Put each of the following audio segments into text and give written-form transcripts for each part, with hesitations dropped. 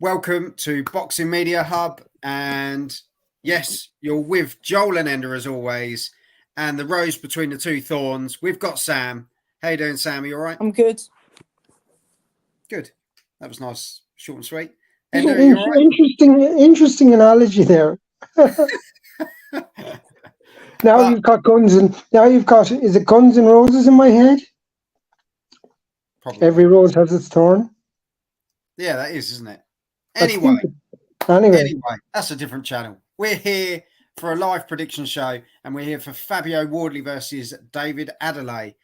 Welcome to Boxing Media Hub, and yes, you're with Joel and Ender as always, and the rose between the two thorns. We've got Sam. How you doing, Sam? Are you all right? I'm good. Good. That was nice, short and sweet. Ender, are you all right? Interesting analogy there. You've got guns and is it Guns and Roses in my head? Probably. Every rose has its thorn. Yeah, that is, isn't it? Anyway, that's a different channel. We're here for a live prediction show, and we're here for Fabio Wardley versus David Adeleye.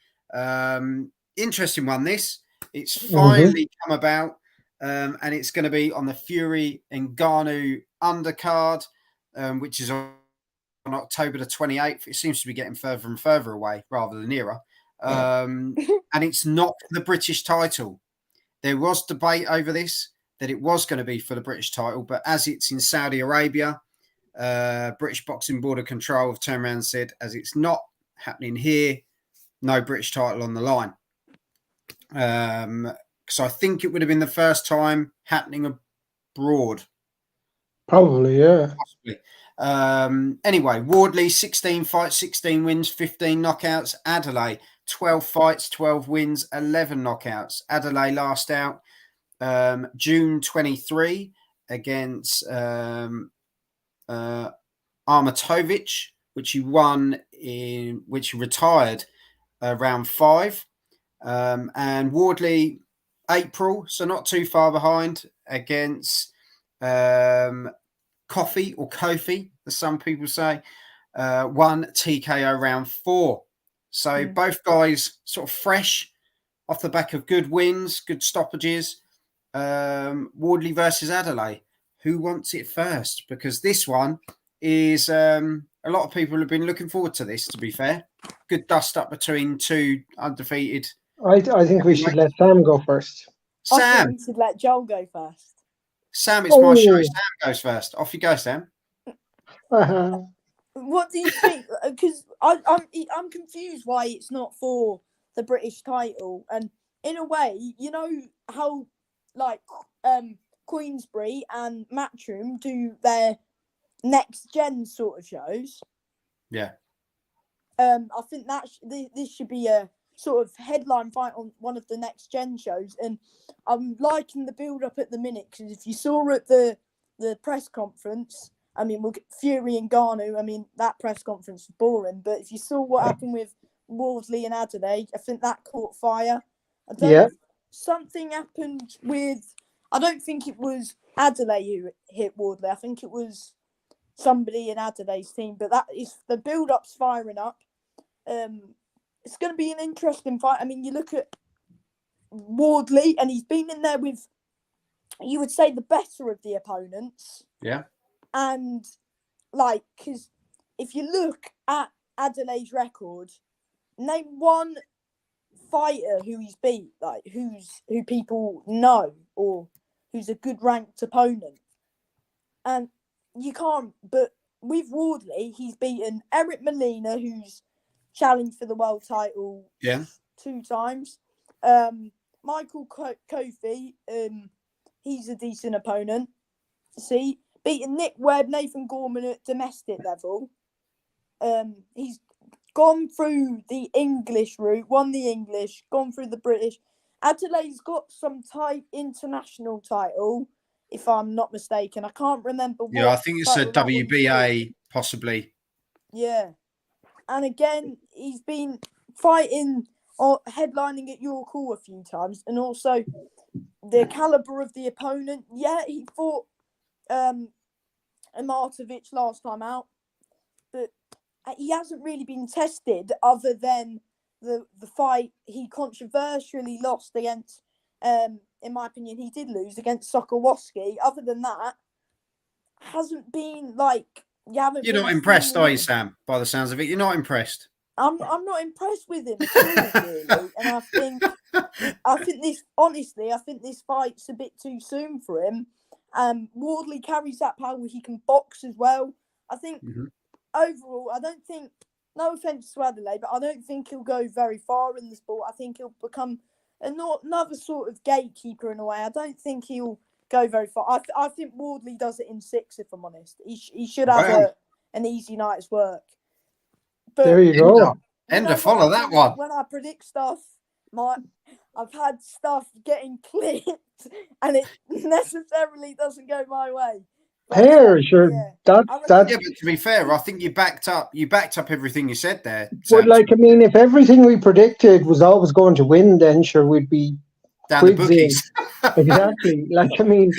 Interesting one, this. It's finally come about, and it's going to be on the Fury Ngannou undercard, which is on October the 28th. It seems to be getting further and further away rather than nearer. And it's not the British title. There was debate over this, that it was going to be for the British title, but as it's in Saudi Arabia, British Boxing Board of Control have turned around and said, as it's not happening here, no British title on the line. So I think it would have been the first time happening abroad. Probably, yeah. Possibly. Anyway, Wardley, 16 fights, 16 wins, 15 knockouts. Adeleye, 12 fights, 12 wins, 11 knockouts. Adeleye last out June 23 against Armatovic, which he retired round 5. And Wardley, April, so not too far behind, against Kofi, as some people say, won TKO round 4. So both guys sort of fresh off the back of good wins, good stoppages. Wardley versus Adeleye. Who wants it first? Because this one is a lot of people have been looking forward to this, to be fair. Good dust up between two undefeated. I think we should let Sam go first. Sam? I think we should let Joel go first. Sam, it's my show. Sam goes first. Off you go, Sam. What do you think? Because I'm confused why it's not for the British title. And in a way, you know how like Queensberry and Matchroom do their next gen sort of shows. Yeah. I think that this should be a sort of headline fight on one of the next gen shows, and I'm liking the build up at the minute, because if you saw at the press conference, I mean, we'll get Fury and Ngannou. I mean, that press conference was boring, but if you saw what happened with Wardley and Adeleye, I think that caught fire. Something happened with, I don't think it was Adeleye who hit Wardley. I think it was somebody in Adela's team, but that is, the build-up's firing up. It's going to be an interesting fight. I mean, you look at Wardley, and he's been in there with, you would say, the better of the opponents. Yeah. And, like, because if you look at Adela's record, name one fighter who he's beat, like who people know, or who's a good ranked opponent. And you can't, but with Wardley, he's beaten Eric Molina, who's challenged for the world title 2 times. Michael Kofi, he's a decent opponent. See, beaten Nick Webb, Nathan Gorman at domestic level. He's gone through the English route, won the English, gone through the British. Adelaide's got some international title, if I'm not mistaken. I can't remember what. Yeah, I think it's a WBA, possibly. Yeah. And again, he's been fighting or headlining at York Hall a few times. And also, the calibre of the opponent. Yeah, he fought Armatovic last time out. But he hasn't really been tested, other than the fight he controversially lost against, in my opinion, he did lose against Sokołowski. Other than that, hasn't been like, you're really not impressed, are you, Sam? By the sounds of it, you're not impressed. I'm not impressed with him at all, really. And I think this fight's a bit too soon for him. Wardley carries that power. He can box as well. I think overall, I don't think, no offence to Adeleye, but I don't think he'll go very far in the sport. I think he'll become another sort of gatekeeper in a way. I don't think he'll go very far. I think Wardley does it in 6. If I'm honest, he should have an easy night's work. But there you go. Ender, follow that one. When I predict stuff, I've had stuff getting clipped, and it necessarily doesn't go my way. Sure. Yeah, but to be fair, I think you backed up everything you said there. But like, I mean, if everything we predicted was always going to win, then sure we'd be down the bookies. Exactly. Like, I mean,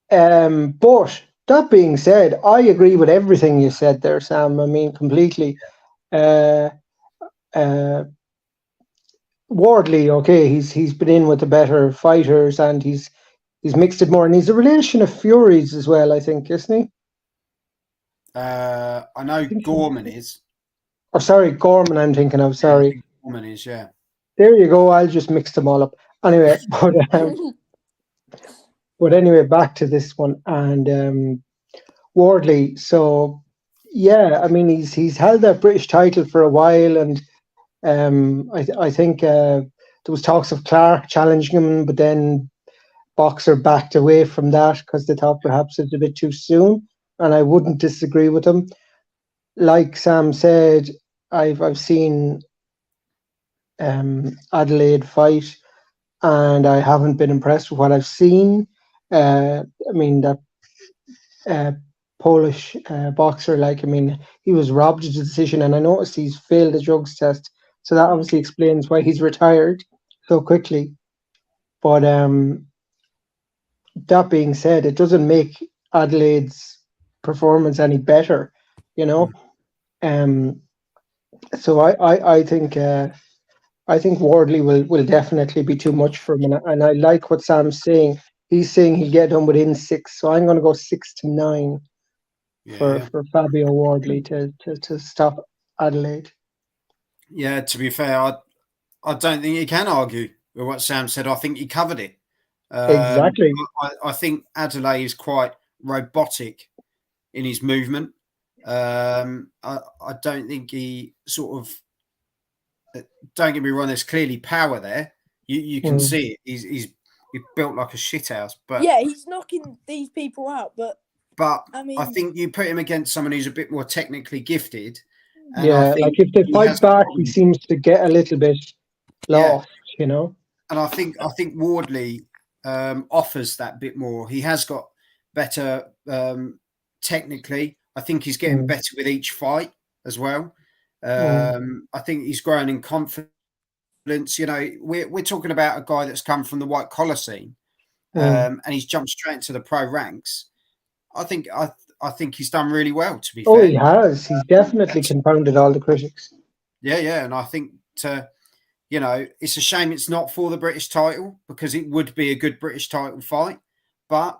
but that being said, I agree with everything you said there, Sam. I mean, completely. Wardley, okay, he's been in with the better fighters, and he's mixed it more, and he's a relation of Fury's as well, I think, isn't he? I know Gorman is. Oh, sorry, Gorman. I'm thinking of. Sorry, yeah, Gorman is. Yeah. There you go. I'll just mix them all up. Anyway, but anyway, back to this one and Wardley. So yeah, I mean, he's held that British title for a while, and I think there was talks of Clark challenging him, but then Boxer backed away from that because they thought perhaps it's a bit too soon, and I wouldn't disagree with him. Like Sam said, I've seen Adelaide fight, and I haven't been impressed with what I've seen. I mean, that Polish boxer, like, I mean, he was robbed of the decision, and I noticed he's failed the drugs test, so that obviously explains why he's retired so quickly. But that being said, it doesn't make Adelaide's performance any better, you know. So I think Wardley will definitely be too much for him, and I like what Sam's saying. He's saying he'll get done within 6, so I'm going to go 6-9 for Fabio Wardley to stop Adelaide. Yeah, to be fair, I don't think you can argue with what Sam said. I think he covered it. Exactly. I think Adeleye is quite robotic in his movement. I don't think he sort of. Don't get me wrong. There's clearly power there. You can see it. He's built like a shithouse. But yeah, he's knocking these people out. But I mean, I think you put him against someone who's a bit more technically gifted. Yeah, like if they fight back, he seems to get a little bit lost, you know. And I think Wardley offers that bit more. He has got better technically. I think he's getting better with each fight as well. I think he's growing in confidence. You know, we're talking about a guy that's come from the white collar scene, and he's jumped straight into the pro ranks. I think he's done really well, to be fair. Oh, he has. He's definitely confounded all the critics. Yeah, and I think you know, it's a shame it's not for the British title, because it would be a good British title fight, but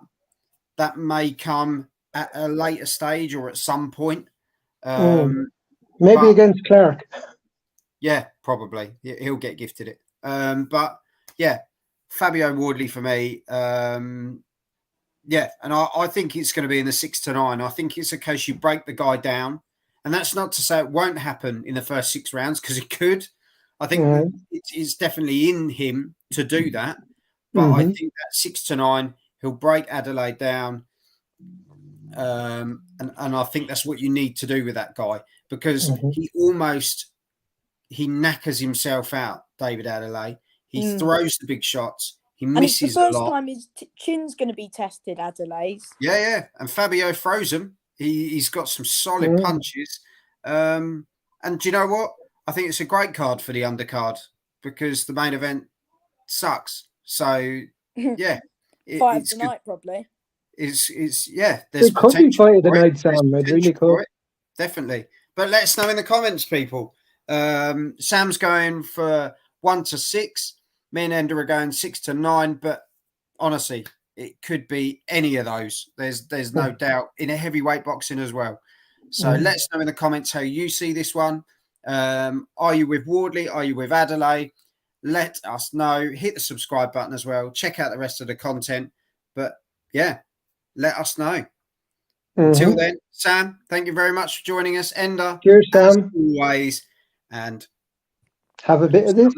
that may come at a later stage or at some point. Maybe against Clark. Yeah, probably. He'll get gifted it. But yeah, Fabio Wardley for me. Yeah, and I think it's going to be in the 6-9. I think it's a case you break the guy down, and that's not to say it won't happen in the first 6 rounds, because it could. I think it's definitely in him to do that, but I think that 6-9, he'll break Adeleye down, and I think that's what you need to do with that guy, because he knackers himself out, David Adeleye. He throws the big shots. He misses a lot. And it's the first time his chin's going to be tested, Adelaide's. Yeah. And Fabio throws him. He's got some solid punches. And do you know what? I think it's a great card for the undercard, because the main event sucks. So, yeah. Fight of the night, probably. There's it could be fight of the night, Sam. It really could. Definitely. But let us know in the comments, people. Sam's going for 1-6. Me and Ender are going 6-9, but honestly, it could be any of those. There's no doubt, in a heavyweight boxing as well. So let us know in the comments how you see this one. Are you with Wardley? Are you with Adeleye? Let us know. Hit the subscribe button as well. Check out the rest of the content. But yeah, let us know. Until then, Sam, thank you very much for joining us. Ender, cheers, Sam. As always, and have a bit of this.